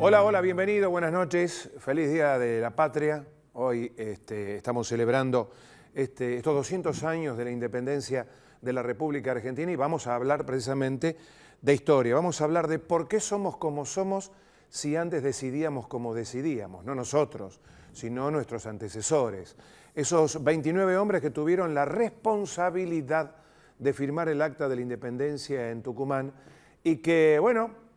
Hola, hola, bienvenido, buenas noches, feliz Día de la Patria. Hoy estamos celebrando estos 200 años de la independencia de la República Argentina y vamos a hablar precisamente de historia. Vamos a hablar de por qué somos como somos si antes decidíamos como decidíamos, no nosotros, sino nuestros antecesores. Esos 29 hombres que tuvieron la responsabilidad de firmar el Acta de la Independencia en Tucumán y que, bueno,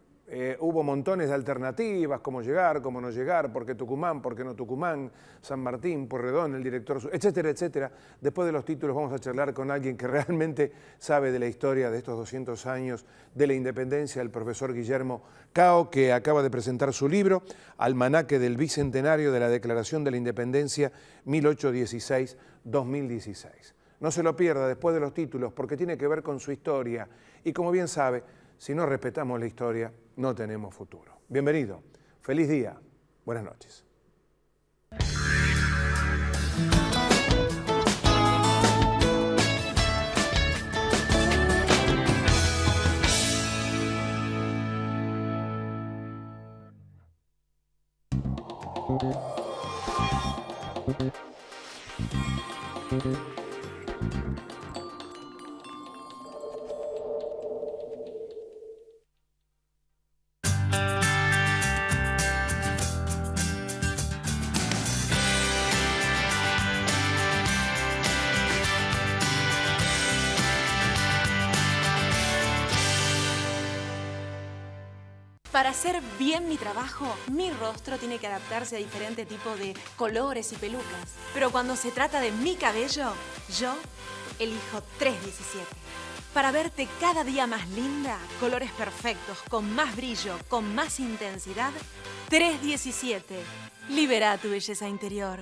hubo montones de alternativas, cómo llegar, cómo no llegar, por qué Tucumán, por qué no Tucumán, San Martín, Pueyrredón, el director, etcétera, etcétera. Después de los títulos vamos a charlar con alguien que realmente sabe de la historia de estos 200 años de la independencia, el profesor Guillermo Cao, que acaba de presentar su libro, Almanaque del Bicentenario de la Declaración de la Independencia 1816-2016. No se lo pierda después de los títulos porque tiene que ver con su historia y como bien sabe, si no respetamos la historia, no tenemos futuro. Bienvenido, feliz día, buenas noches. Para hacer bien mi trabajo, mi rostro tiene que adaptarse a diferentes tipos de colores y pelucas. Pero cuando se trata de mi cabello, yo elijo 317. Para verte cada día más linda, colores perfectos, con más brillo, con más intensidad, 317. Libera tu belleza interior.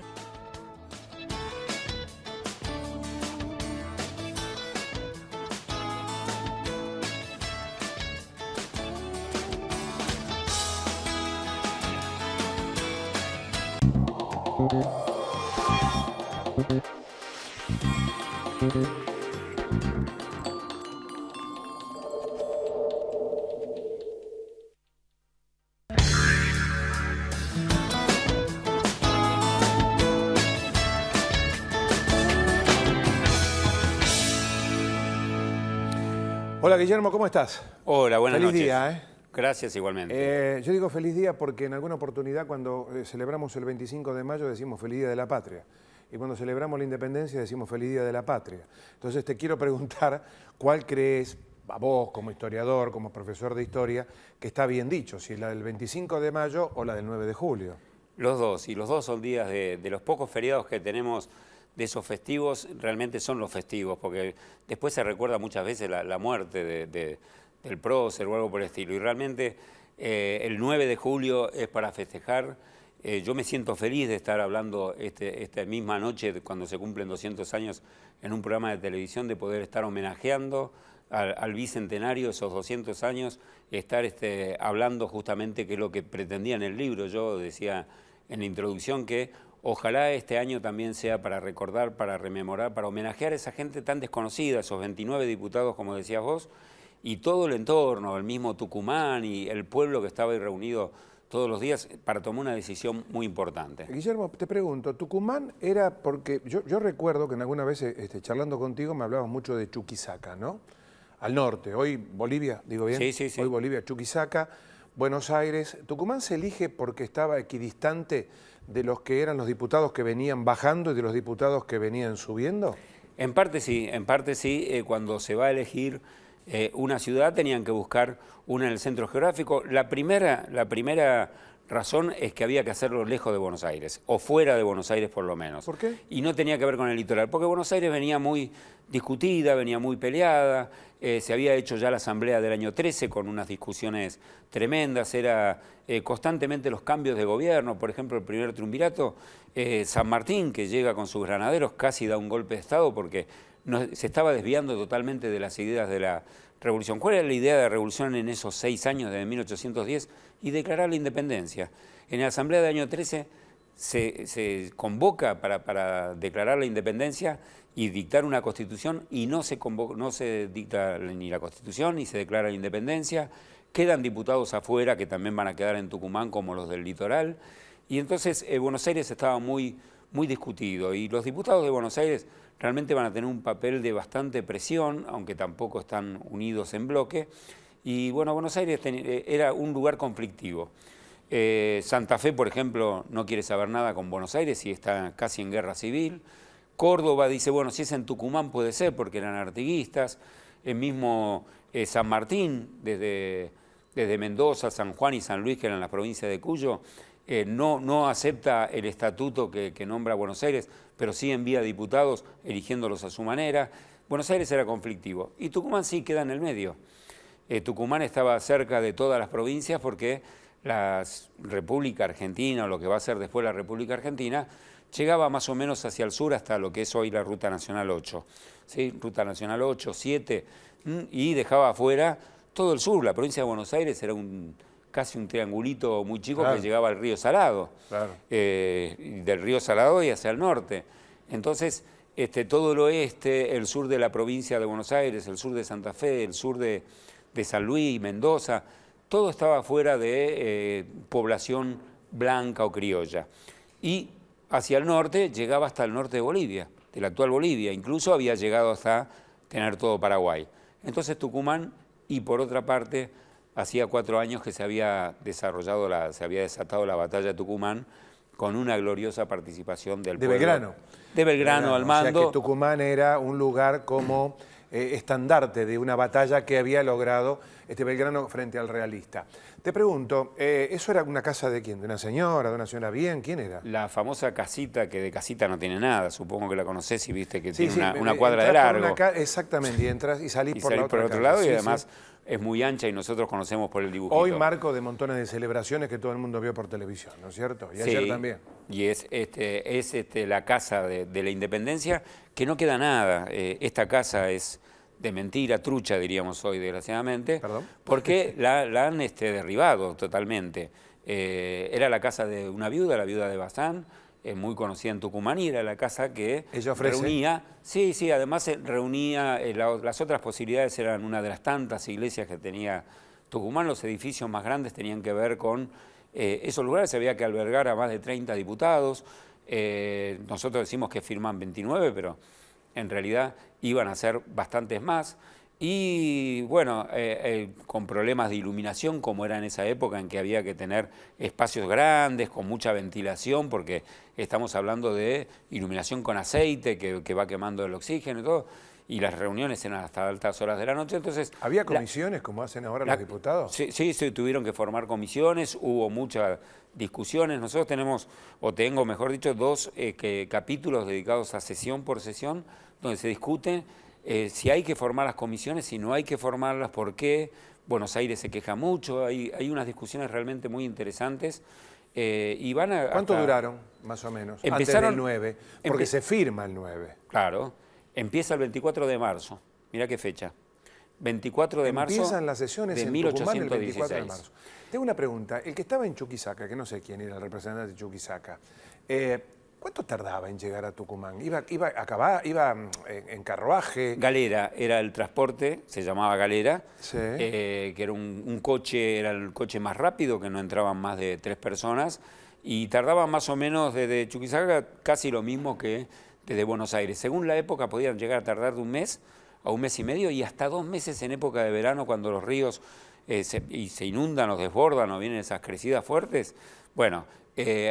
Hola Guillermo, ¿cómo estás? Hola, buenas noches. Feliz día, Gracias igualmente. Yo digo feliz día porque en alguna oportunidad cuando celebramos el 25 de mayo decimos feliz día de la patria. Y cuando celebramos la independencia decimos feliz día de la patria. Entonces te quiero preguntar cuál crees, a vos como historiador, como profesor de historia, que está bien dicho, si es la del 25 de mayo o la del 9 de julio. Los dos, y los dos son días de los pocos feriados que tenemos de esos festivos, realmente son los festivos, porque después se recuerda muchas veces la muerte del prócer o algo por el estilo. Y realmente el 9 de julio es para festejar. Yo me siento feliz de estar hablando esta misma noche, cuando se cumplen 200 años, en un programa de televisión, de poder estar homenajeando al bicentenario, esos 200 años, estar hablando justamente qué es lo que pretendía en el libro. Yo decía en la introducción que ojalá este año también sea para recordar, para rememorar, para homenajear a esa gente tan desconocida, esos 29 diputados, como decías vos, y todo el entorno, el mismo Tucumán y el pueblo que estaba ahí reunido todos los días para tomar una decisión muy importante. Guillermo, te pregunto, Tucumán era porque yo recuerdo que en alguna vez charlando contigo me hablabas mucho de Chuquisaca, ¿no? Al norte, hoy Bolivia, digo bien, Sí, sí, sí. Hoy Bolivia, Chuquisaca, Buenos Aires. ¿Tucumán se elige porque estaba equidistante de los que eran los diputados que venían bajando y de los diputados que venían subiendo? En parte sí, cuando se va a elegir una ciudad tenían que buscar una en el centro geográfico. La primera razón es que había que hacerlo lejos de Buenos Aires, o fuera de Buenos Aires por lo menos. ¿Por qué? Y no tenía que ver con el litoral, porque Buenos Aires venía muy discutida, venía muy peleada, se había hecho ya la asamblea del año 13 con unas discusiones tremendas, era constantemente los cambios de gobierno. Por ejemplo, el primer triunvirato, San Martín, que llega con sus granaderos, casi da un golpe de Estado porque se estaba desviando totalmente de las ideas de la revolución. ¿Cuál era la idea de la revolución en esos 6 años de 1810? Y declarar la independencia. En la asamblea del año 13 se convoca para declarar la independencia y dictar una constitución, y no se dicta ni la constitución ni se declara la independencia. quedan diputados afuera que también van a quedar en Tucumán, como los del litoral, y entonces Buenos Aires estaba muy discutido, y los diputados de Buenos Aires realmente van a tener un papel de bastante presión, aunque tampoco están unidos en bloque, y bueno, Buenos Aires era un lugar conflictivo. Santa Fe, por ejemplo, no quiere saber nada con Buenos Aires y está casi en guerra civil. Córdoba dice, bueno, si es en Tucumán puede ser porque eran artiguistas. El mismo San Martín, desde Mendoza, San Juan y San Luis, que eran las provincias de Cuyo, no acepta el estatuto que nombra Buenos Aires, pero sí envía diputados eligiéndolos a su manera. Buenos Aires era conflictivo y Tucumán sí queda en el medio. Tucumán estaba cerca de todas las provincias porque la República Argentina, o lo que va a ser después la República Argentina, llegaba más o menos hacia el sur hasta lo que es hoy la Ruta Nacional 8. ¿Sí? Ruta Nacional 8, 7, y dejaba afuera todo el sur. La provincia de Buenos Aires era casi un triangulito muy chico, claro, que llegaba al río Salado, claro, del río Salado y hacia el norte. Entonces, todo el oeste, el sur de la provincia de Buenos Aires, el sur de Santa Fe, el sur de San Luis, Mendoza, todo estaba fuera de población blanca o criolla. Y hacia el norte llegaba hasta el norte de Bolivia, de la actual Bolivia, incluso había llegado hasta tener todo Paraguay. Entonces Tucumán, y por otra parte, hacía 4 años que se había desatado la batalla de Tucumán con una gloriosa participación del pueblo. Belgrano. De Belgrano al mando. O sea que Tucumán era un lugar como estandarte de una batalla que había logrado Belgrano frente al realista. Te pregunto, ¿eso era una casa de quién? ¿De una señora bien? ¿Quién era? La famosa casita, que de casita no tiene nada, supongo que la conocés y viste que sí, tiene una cuadra de largo. Exactamente, y entras y salís por la por otra otro lado, sí, y además es muy ancha y nosotros conocemos por el dibujito. Hoy marco de montones de celebraciones que todo el mundo vio por televisión, ¿no es cierto? Y ayer también. Y es la casa de la Independencia, que no queda nada. Esta casa es de mentira, trucha diríamos hoy, desgraciadamente. ¿Perdón? Porque la han derribado totalmente. Era la casa de una viuda, la viuda de Bazán, muy conocida en Tucumán, y era la casa que reunía, además reunía, las otras posibilidades eran una de las tantas iglesias que tenía Tucumán. Los edificios más grandes tenían que ver con esos lugares, había que albergar a más de 30 diputados. Nosotros decimos que firman 29, pero en realidad iban a ser bastantes más. Y bueno, con problemas de iluminación, como era en esa época en que había que tener espacios grandes, con mucha ventilación, porque estamos hablando de iluminación con aceite que va quemando el oxígeno y todo, y las reuniones eran hasta altas horas de la noche. Entonces, ¿había comisiones como hacen ahora los diputados? Sí, tuvieron que formar comisiones, hubo muchas discusiones. Nosotros tenemos, o tengo mejor dicho, 2 capítulos dedicados a sesión por sesión, donde se discute si hay que formar las comisiones, si no hay que formarlas, por qué. Buenos Aires se queja mucho, hay unas discusiones realmente muy interesantes. Y van a ¿Cuánto duraron, más o menos? Empezaron, antes del 9, porque se firma el 9. Claro, empieza el 24 de marzo, mirá qué fecha. 24 de marzo Empiezan las sesiones de en 1816. Tucumán el 24 de marzo. Tengo una pregunta, el que estaba en Chuquisaca, que no sé quién era el representante de Chuquisaca, ¿cuánto tardaba en llegar a Tucumán? ¿Iba en carruaje? Galera, era el transporte, se llamaba Galera, sí, que era un coche, era el coche más rápido, que no entraban más de 3 personas, y tardaba más o menos desde Chuquisaca casi lo mismo que desde Buenos Aires. Según la época podían llegar a tardar de 1 mes a 1 mes y medio, y hasta 2 meses en época de verano, cuando los ríos se inundan o desbordan o vienen esas crecidas fuertes. Bueno,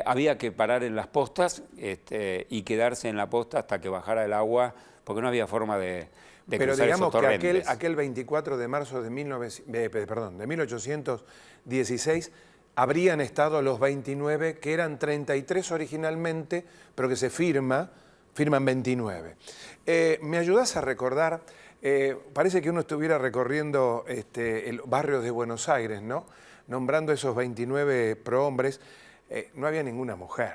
había que parar en las postas y quedarse en la posta hasta que bajara el agua, porque no había forma de Pero cruzar digamos esos torrentes. que aquel 24 de marzo de 1816 habrían estado los 29, que eran 33 originalmente, pero que se firman 29. ¿Me ayudás a recordar? Parece que uno estuviera recorriendo el barrio de Buenos Aires, ¿no? Nombrando esos 29 prohombres. No había ninguna mujer,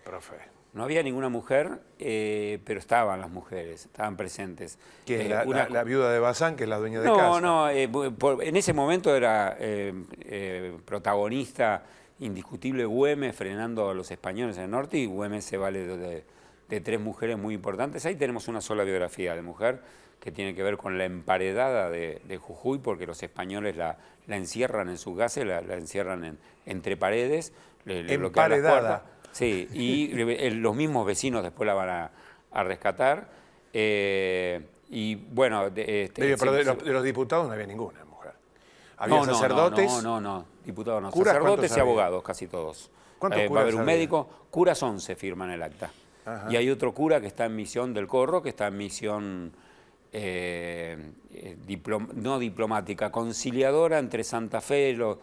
profe. No había ninguna mujer, pero estaban las mujeres, estaban presentes. ¿Quién? La viuda de Bazán, que es la dueña de casa. No, en ese momento era protagonista indiscutible Güemes frenando a los españoles en el norte, y Güemes se vale de 3 mujeres muy importantes. Ahí tenemos una sola biografía de mujer que tiene que ver con la emparedada de Jujuy, porque los españoles la encierran en sus gases, la encierran entre paredes, le bloquean las puertas. Sí, y los mismos vecinos después la van a rescatar. Y bueno... pero de los diputados no había ninguna mujer. ¿Había sacerdotes? No, diputados no. ¿Curas? Sacerdotes y abogados, casi todos. ¿Cuántos curas va a haber un había? médico. Curas 11 firman el acta. Ajá. Y hay otro cura que está en misión del Corro, que está en misión no diplomática, conciliadora entre Santa Fe y los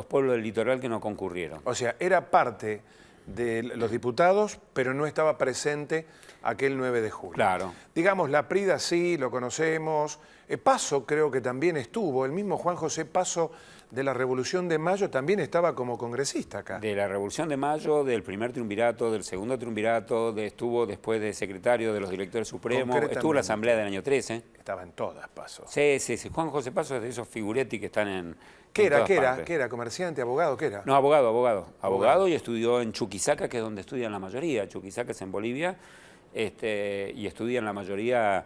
pueblos del litoral que no concurrieron. O sea, era parte de los diputados, pero no estaba presente aquel 9 de julio. Claro. Digamos, Laprida sí, lo conocemos. Paso creo que también estuvo. El mismo Juan José Paso de la Revolución de Mayo también estaba como congresista acá. De la Revolución de Mayo, del primer triunvirato, del segundo triunvirato, estuvo después de secretario de los directores supremos, estuvo en la Asamblea del año 13. Estaba en todas, Paso. Sí. Juan José Paso es de esos figuretti que están en... ¿Qué en todas era? partes. ¿Qué era? ¿Comerciante, abogado? ¿Qué era? No, abogado y estudió en Chuquisaca, que es donde estudian la mayoría. Chuquisaca es en Bolivia, y estudian la mayoría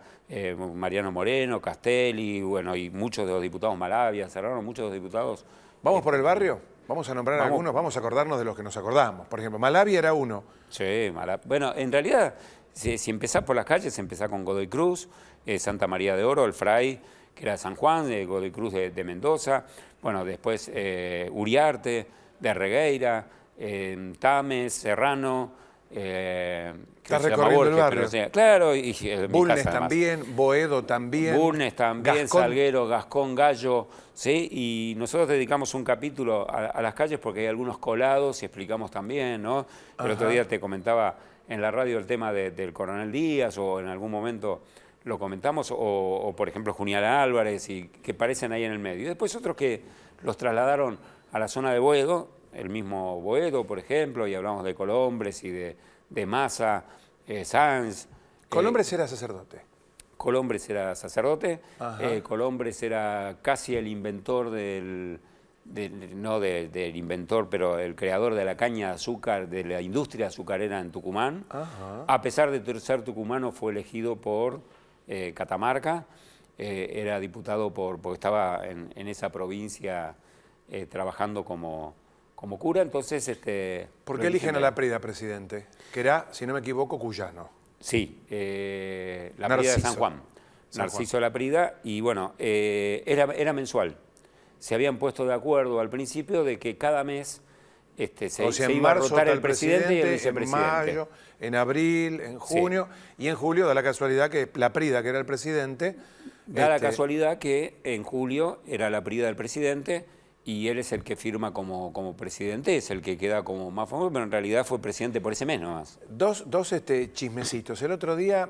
Mariano Moreno, Castelli, bueno, y muchos de los diputados Malavia, Serrano, muchos de los diputados. ¿Vamos por el barrio? Vamos a nombrar algunos, vamos a acordarnos de los que nos acordamos. Por ejemplo, Malavia era uno. Sí, bueno, en realidad, si empezás por las calles, empezás con Godoy Cruz, Santa María de Oro, el Fray, que era de San Juan, Godoy Cruz de Mendoza, bueno, después Uriarte, de Regueira, Tames, Serrano, Estás recorriendo el barrio. Claro, y Bulnes también, Boedo también. Bulnes también, Gascón. Salguero, Gascón, Gallo, ¿sí? Y nosotros dedicamos un capítulo a las calles porque hay algunos colados y explicamos también, ¿no? El otro día te comentaba en la radio el tema del Coronel Díaz, o en algún momento lo comentamos, o por ejemplo Junial Álvarez, y que parecen ahí en el medio. Y después otros que los trasladaron a la zona de Boedo, el mismo Boedo, por ejemplo, y hablamos de Colombres y de Massa, Sanz. Colombres era sacerdote. Colombres era sacerdote, Colombres era casi el inventor no del inventor, pero el creador de la caña de azúcar, de la industria azucarera en Tucumán. A pesar de ser tucumano, fue elegido por Catamarca, era diputado porque estaba en esa provincia trabajando como cura, entonces... ¿Por qué eligen a Laprida presidente? Que era, si no me equivoco, cuyano. Sí, Laprida de San Juan. Narciso Laprida, y bueno, era mensual. Se habían puesto de acuerdo al principio de que cada mes se iba a rotar el presidente y el vicepresidente. En mayo, en abril, en junio, y en julio da la casualidad que Laprida, que era el presidente... Da la casualidad que en julio era Laprida el presidente, y él es el que firma como presidente, es el que queda como más famoso, pero en realidad fue presidente por ese mes nomás. Dos chismecitos. El otro día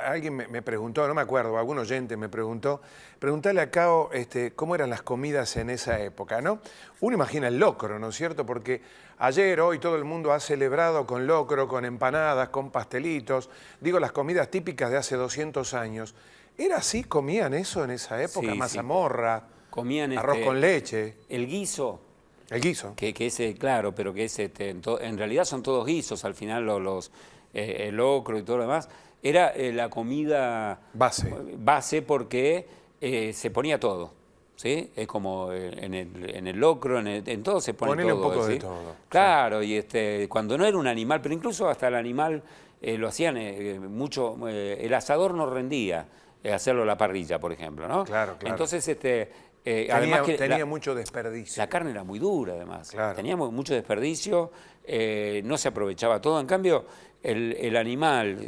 alguien me preguntó, no me acuerdo, algún oyente me preguntó, preguntale a Cao cómo eran las comidas en esa época, ¿no? Uno imagina el locro, ¿no es cierto? Porque ayer, hoy, todo el mundo ha celebrado con locro, con empanadas, con pastelitos, digo, las comidas típicas de hace 200 años. ¿Era así? ¿Comían eso en esa época? Sí, mazamorra. Comían arroz con leche. El guiso. El guiso. Que ese, claro, pero que ese, en realidad son todos guisos, al final el locro y todo lo demás. Era la comida base porque se ponía todo, ¿sí? Es como en el locro, en todo se pone Ponele todo. un poco ¿sí? de todo. Claro, sí. Y cuando no era un animal, pero incluso hasta el animal lo hacían mucho, el asador no rendía hacerlo a la parrilla, por ejemplo, ¿no? Claro. Entonces, además tenía mucho desperdicio. La carne era muy dura, además. Claro. Tenía mucho desperdicio, no se aprovechaba todo. En cambio, el animal,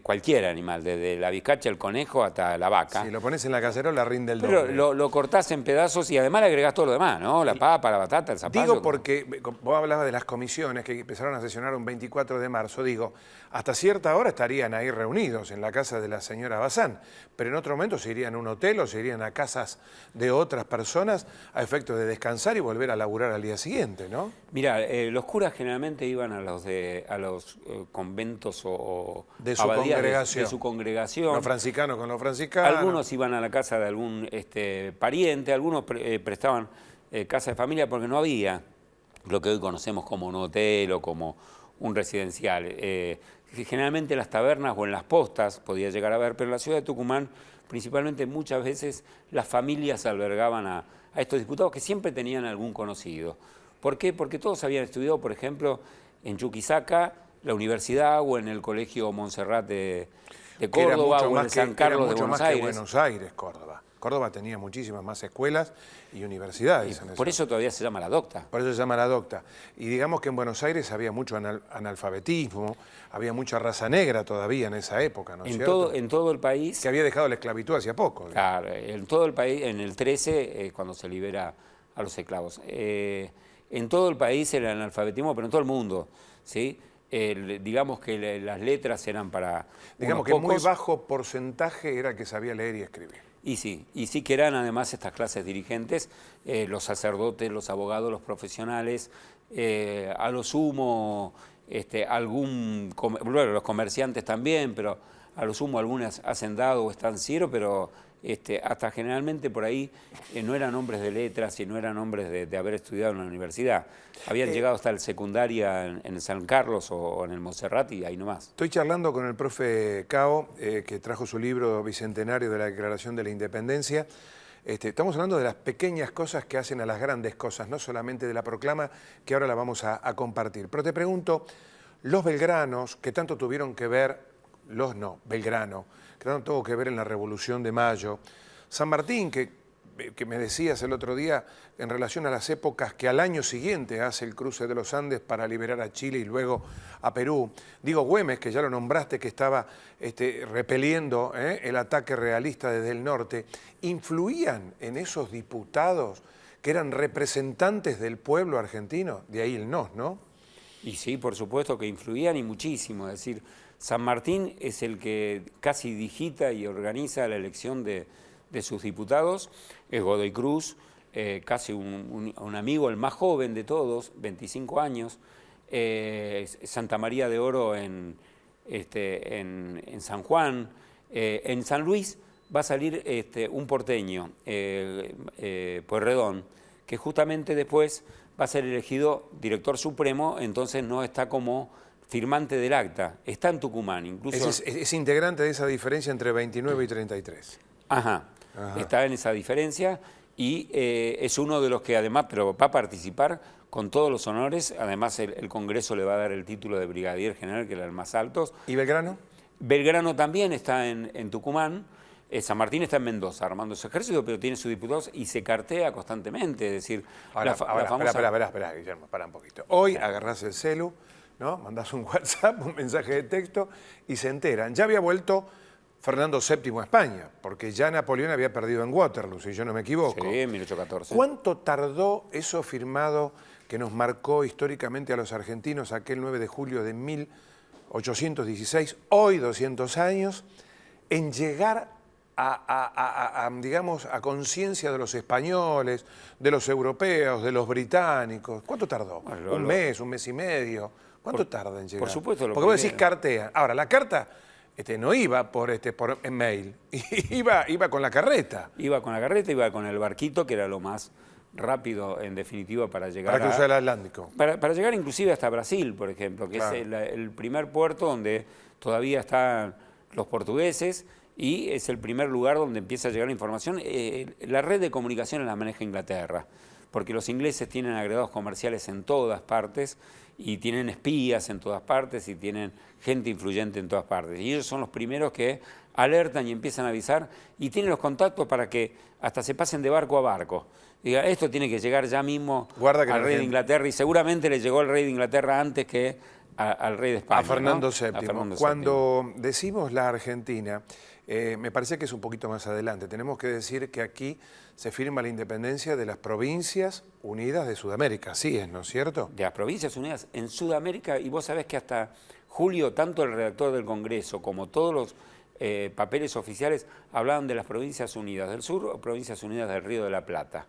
cualquier animal, desde la vizcacha, el conejo, hasta la vaca. Si lo pones en la cacerola, rinde el doble. Pero lo cortás en pedazos y además le agregás todo lo demás, ¿no? La papa, la batata, el zapallo. Digo porque vos hablabas de las comisiones que empezaron a sesionar un 24 de marzo. Digo, hasta cierta hora estarían ahí reunidos en la casa de la señora Bazán, pero en otro momento se irían a un hotel o se irían a casas de otras personas a efecto de descansar y volver a laburar al día siguiente, ¿no? Mirá, los curas generalmente iban a los conventos o de su abadías congregación. de su congregación. Los franciscanos con los franciscanos. Algunos iban a la casa de algún pariente, algunos prestaban casa de familia porque no había lo que hoy conocemos como un hotel o como un residencial. Generalmente en las tabernas o en las postas podía llegar a ver, pero en la ciudad de Tucumán, principalmente muchas veces las familias albergaban a estos diputados que siempre tenían algún conocido. ¿Por qué? Porque todos habían estudiado, por ejemplo, en Chuquisaca, la universidad, o en el Colegio Montserrat de Córdoba, o en el San Carlos de Buenos Aires. Buenos Aires, Córdoba. Córdoba tenía muchísimas más escuelas y universidades. Por eso todavía se llama la docta. Por eso se llama la docta. Y digamos que en Buenos Aires había mucho analfabetismo, había mucha raza negra todavía en esa época, ¿no es cierto? En todo el país. Que había dejado la esclavitud hacía poco. Claro, en todo el país, en el 13, cuando se libera a los esclavos. En todo el país el analfabetismo, pero en todo el mundo, ¿sí? Digamos que las letras eran para digamos que muy bajo porcentaje era el que sabía leer y escribir. Y sí que eran además estas clases dirigentes, los sacerdotes, los abogados, los profesionales, a lo sumo bueno, los comerciantes también, pero a lo sumo algunos hacendados o estancieros, pero hasta generalmente por ahí no eran hombres de letras y no eran hombres de haber estudiado en la universidad. Habían llegado hasta el secundaria en el San Carlos o en el Montserrat y ahí nomás. Estoy charlando con el profe Cao, que trajo su libro Bicentenario de la Declaración de la Independencia. Estamos hablando de las pequeñas cosas que hacen a las grandes cosas, no solamente de la proclama, que ahora la vamos a compartir. Pero te pregunto, los belgranos, que tanto tuvieron que ver, Belgrano, que tanto tuvo que ver en la Revolución de Mayo, San Martín, que me decías el otro día en relación a las épocas que al año siguiente hace el cruce de los Andes para liberar a Chile y luego a Perú. Digo, Güemes, que ya lo nombraste, que estaba repeliendo el ataque realista desde el norte, ¿influían en esos diputados que eran representantes del pueblo argentino? De ahí el ¿no? Y sí, por supuesto que influían y muchísimo. Es decir, San Martín es el que casi digita y organiza la elección de sus diputados, es Godoy Cruz, casi un amigo, el más joven de todos, 25 años, Santa María de Oro en San Juan, en San Luis va a salir un porteño, Pueyrredón, que justamente después va a ser elegido director supremo, entonces no está como firmante del acta, está en Tucumán. Incluso es integrante de esa diferencia entre 29 y 33. Ajá. Está en esa diferencia y es uno de los que además, pero va a participar con todos los honores, además el Congreso le va a dar el título de brigadier general, que era el más alto. ¿Y Belgrano? Belgrano también está en Tucumán, San Martín está en Mendoza armando su ejército, pero tiene sus diputados y se cartea constantemente, es decir, Ahora, espera, Guillermo, para un poquito. Hoy agarrás el celu, ¿no? Mandás un WhatsApp, un mensaje de texto y se enteran. Ya había vuelto Fernando VII a España, porque ya Napoleón había perdido en Waterloo, si yo no me equivoco. Sí, en 1814. ¿Cuánto tardó eso firmado que nos marcó históricamente a los argentinos aquel 9 de julio de 1816, hoy 200 años, en llegar digamos, a conciencia de los españoles, de los europeos, de los británicos? ¿Cuánto tardó? Bueno, ¿Un mes y medio? ¿Cuánto tarda en llegar? Por supuesto. Porque vos decís cartea. Ahora, la carta no iba por mail, iba con la carreta. Iba con la carreta, iba con el barquito, que era lo más rápido, en definitiva, para llegar para cruzar el Atlántico. Para llegar inclusive hasta Brasil, por ejemplo, que claro, es el primer puerto donde todavía están los portugueses y es el primer lugar donde empieza a llegar la información. La red de comunicaciones la maneja Inglaterra, porque los ingleses tienen agregados comerciales en todas partes y tienen espías en todas partes y tienen gente influyente en todas partes. Y ellos son los primeros que alertan y empiezan a avisar y tienen los contactos para que hasta se pasen de barco a barco. Diga, esto tiene que llegar ya mismo al rey de Inglaterra, y seguramente le llegó al rey de Inglaterra antes que al rey de España. A Fernando VII. A Fernando Cuando decimos la Argentina, me parece que es un poquito más adelante. Tenemos que decir que aquí se firma la independencia de las Provincias Unidas de Sudamérica. Así es, ¿no es cierto? De las Provincias Unidas en Sudamérica, y vos sabés que hasta julio, tanto el redactor del Congreso como todos los papeles oficiales hablaban de las Provincias Unidas del Sur o Provincias Unidas del Río de la Plata.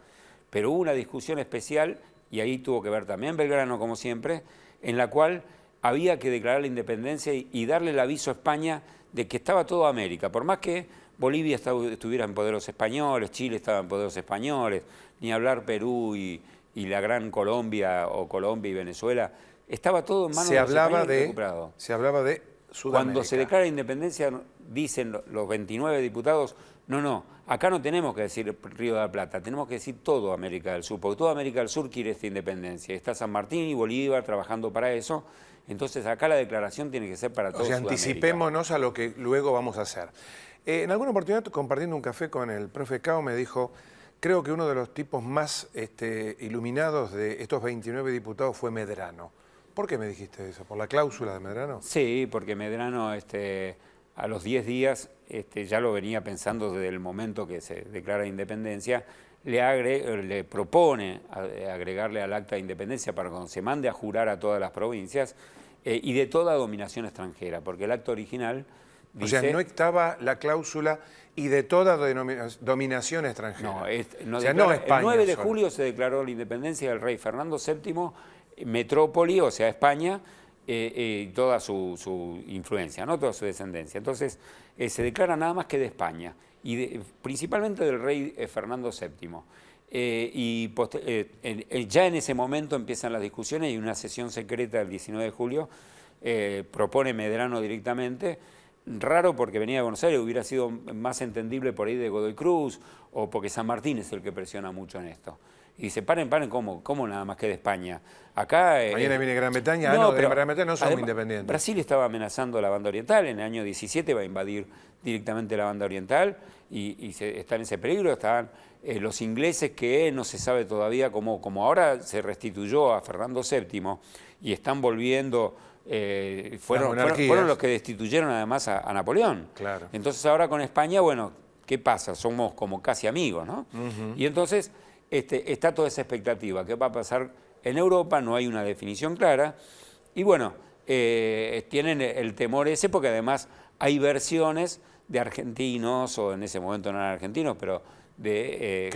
Pero hubo una discusión especial, y ahí tuvo que ver también Belgrano, como siempre, en la cual había que declarar la independencia y darle el aviso a España de que estaba toda América. Por más que Bolivia estuviera en poderes españoles, Chile estaba en poderes españoles, ni hablar Perú y la gran Colombia o Colombia y Venezuela estaba todo en manos Se de los hablaba españoles recuperado. se hablaba de Sudamérica. Cuando se declara independencia, dicen los 29 diputados, no, acá no tenemos que decir Río de la Plata, tenemos que decir todo América del Sur, porque toda América del Sur quiere esta independencia. Está San Martín y Bolívar trabajando para eso, entonces acá la declaración tiene que ser para todo Sudamérica. Anticipémonos a lo que luego vamos a hacer. En alguna oportunidad, compartiendo un café con el profe Cao, me dijo, creo que uno de los tipos más iluminados de estos 29 diputados fue Medrano. ¿Por qué me dijiste eso? ¿Por la cláusula de Medrano? Sí, porque Medrano a los 10 días, ya lo venía pensando desde el momento que se declara independencia, le propone agregarle al acta de independencia para cuando se mande a jurar a todas las provincias y de toda dominación extranjera, porque el acta original dice... O sea, no estaba la cláusula y de toda dominación extranjera. No España. El 9 de julio se declaró la independencia del rey Fernando VII, metrópoli, o sea, España, y toda su influencia, ¿no? Toda su descendencia. Entonces, se declara nada más que de España, y principalmente del rey Fernando VII. Ya en ese momento empiezan las discusiones y una sesión secreta del 19 de julio propone Medrano directamente. Raro porque venía de Buenos Aires, hubiera sido más entendible por ahí de Godoy Cruz, o porque San Martín es el que presiona mucho en esto. Y dice, paren, ¿cómo nada más que de España? Acá... Mañana viene Gran Bretaña, de Gran Bretaña no somos independientes. Brasil estaba amenazando la banda oriental, en el año 17 va a invadir directamente la banda oriental y está en ese peligro. Estaban los ingleses que no se sabe todavía como ahora se restituyó a Fernando VII y están volviendo... fueron los que destituyeron además a Napoleón. Claro. Entonces ahora con España, bueno, ¿qué pasa? Somos como casi amigos, ¿no? Y entonces está toda esa expectativa. ¿Qué va a pasar en Europa? No hay una definición clara. Y bueno, tienen el temor ese porque además hay versiones de argentinos, o en ese momento no eran argentinos, pero de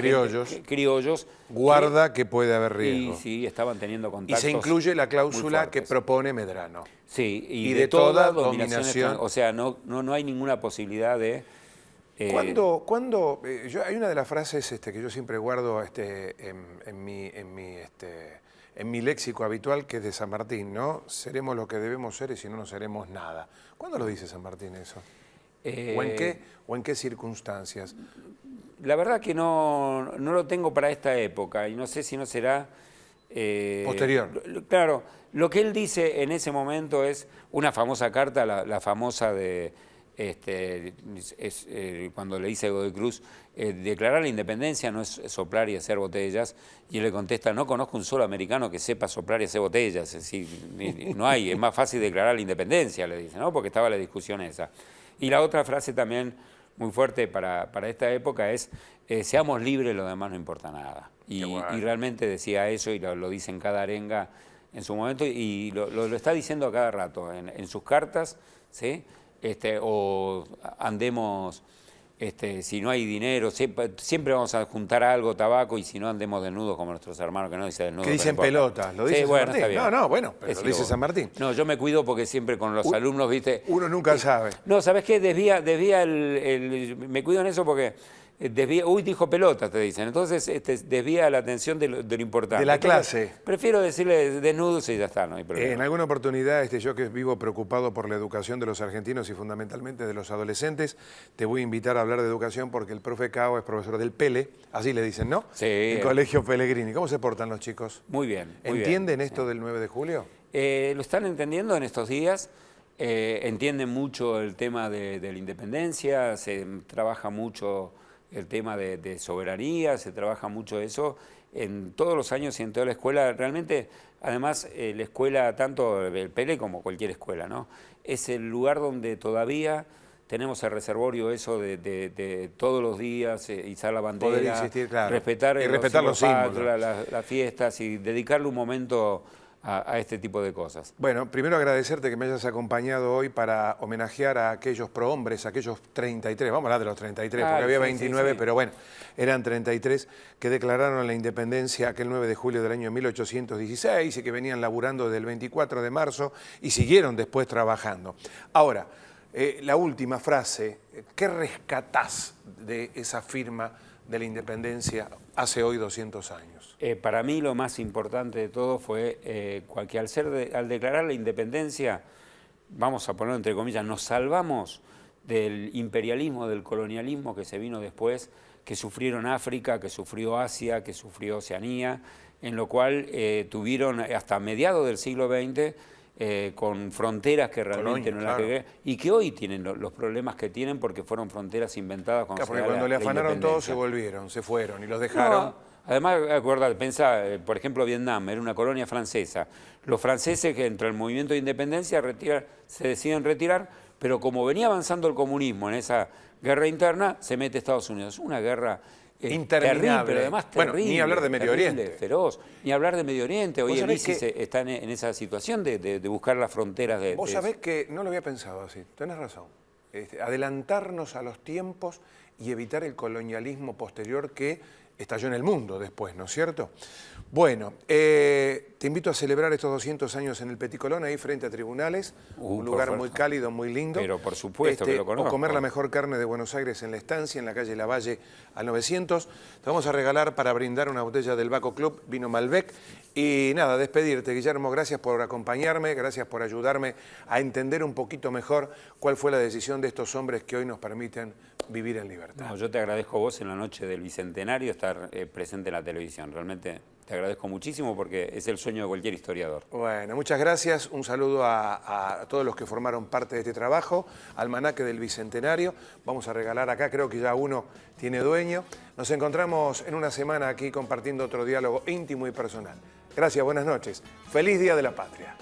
criollos. Guarda que puede haber riesgo. Y sí, estaban teniendo contactos. Y se incluye la cláusula que propone Medrano. Sí, y de toda dominación. O sea, no hay ninguna posibilidad de... Hay una de las frases que yo siempre guardo en mi léxico habitual, que es de San Martín, ¿no? Seremos lo que debemos ser y si no, no seremos nada. ¿Cuándo lo dice San Martín eso? ¿O en qué circunstancias? La verdad que no lo tengo para esta época y no sé si no será... posterior. Claro, lo que él dice en ese momento es una famosa carta, la famosa de... cuando le dice a Godoy Cruz, declarar la independencia no es soplar y hacer botellas, y él le contesta, no conozco un solo americano que sepa soplar y hacer botellas, es decir, no hay, es más fácil declarar la independencia, le dice, ¿no? Porque estaba la discusión esa. Y la otra frase también muy fuerte para esta época es, seamos libres, lo demás no importa nada. Y realmente decía eso y lo dice en cada arenga en su momento, y lo está diciendo a cada rato, en sus cartas, ¿sí? O andemos, si no hay dinero, siempre vamos a juntar algo, tabaco, y si no andemos desnudos como nuestros hermanos, que no dicen desnudos. Que dicen pelotas, lo dice San Martín. Está bien. Pero lo dice San Martín. No, yo me cuido porque siempre con los alumnos, ¿viste? Uno nunca sabe. No, ¿sabes qué? Desvía me cuido en eso porque... dijo pelota, te dicen. Entonces desvía la atención de lo importante. De la clase. Prefiero decirle desnudos y ya está, no hay problema. En alguna oportunidad, yo que vivo preocupado por la educación de los argentinos y fundamentalmente de los adolescentes, te voy a invitar a hablar de educación porque el profe Cao es profesor del Pele, así le dicen, ¿no? Sí. El Colegio Pellegrini. ¿Cómo se portan los chicos? Muy bien. ¿Entienden esto del 9 de julio? Lo están entendiendo en estos días. Entienden mucho el tema de la independencia, se trabaja mucho el tema de soberanía, se trabaja mucho eso en todos los años y en toda la escuela. Realmente, además, la escuela, tanto el Pele como cualquier escuela, ¿no? Es el lugar donde todavía tenemos el reservorio eso de todos los días, izar la bandera, poder insistir, claro, respetar los símbolos, las fiestas y dedicarle un momento a este tipo de cosas. Bueno, primero agradecerte que me hayas acompañado hoy para homenajear a aquellos prohombres, aquellos 33, vamos a hablar de los 33, porque había 29, sí. Pero bueno, eran 33 que declararon la independencia aquel 9 de julio del año 1816 y que venían laburando desde el 24 de marzo y siguieron después trabajando. Ahora, la última frase, ¿qué rescatás de esa firma de la independencia hace hoy 200 años? Para mí lo más importante de todo fue que al declarar la independencia, vamos a ponerlo entre comillas, nos salvamos del imperialismo, del colonialismo que se vino después, que sufrieron África, que sufrió Asia, que sufrió Oceanía, en lo cual tuvieron hasta mediados del siglo XX con fronteras que realmente no las que y que hoy tienen los problemas que tienen porque fueron fronteras inventadas cuando, porque cuando le afanaron todo se volvieron, se fueron y los dejaron. No, además, acordate, pensá, por ejemplo, Vietnam era una colonia francesa. Los franceses que entre el movimiento de independencia se deciden retirar, pero como venía avanzando el comunismo en esa guerra interna, se mete Estados Unidos. Una guerra interminable, terrible, pero además terrible. Bueno, ni hablar de Medio Oriente. Feroz, ni hablar de Medio Oriente. Hoy el ISIS está en esa situación de buscar las fronteras de... Vos sabés que no lo había pensado así, tenés razón. Adelantarnos a los tiempos y evitar el colonialismo posterior que estalló en el mundo después, ¿no es cierto? Bueno, te invito a celebrar estos 200 años en el Petit Colón, ahí frente a tribunales, un lugar muy cálido, muy lindo. Pero por supuesto que lo conozco. O comer la mejor carne de Buenos Aires en La Estancia, en la calle Lavalle al 900. Te vamos a regalar para brindar una botella del Baco Club, vino Malbec. Y nada, despedirte, Guillermo, gracias por acompañarme, gracias por ayudarme a entender un poquito mejor cuál fue la decisión de estos hombres que hoy nos permiten vivir en libertad. No, yo te agradezco a vos en la noche del Bicentenario estar presente en la televisión. Realmente te agradezco muchísimo porque es el sueño de cualquier historiador. Bueno, muchas gracias. Un saludo a todos los que formaron parte de este trabajo. Almanaque del Bicentenario. Vamos a regalar acá, creo que ya uno tiene dueño. Nos encontramos en una semana aquí compartiendo otro diálogo íntimo y personal. Gracias, buenas noches. Feliz Día de la Patria.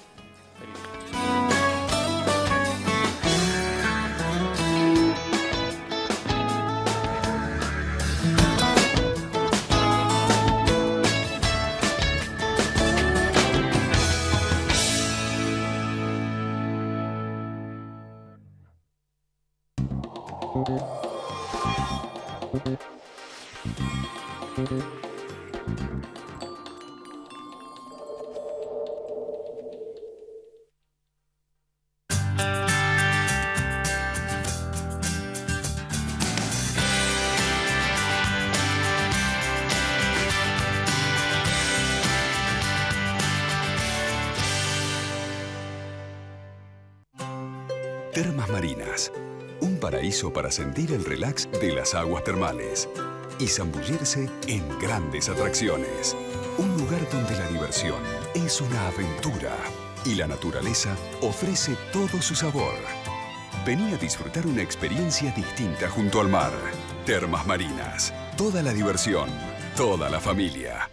Termas Marinas, un paraíso para sentir el relax de las aguas termales y zambullirse en grandes atracciones. Un lugar donde la diversión es una aventura y la naturaleza ofrece todo su sabor. Vení a disfrutar una experiencia distinta junto al mar. Termas Marinas, toda la diversión, toda la familia.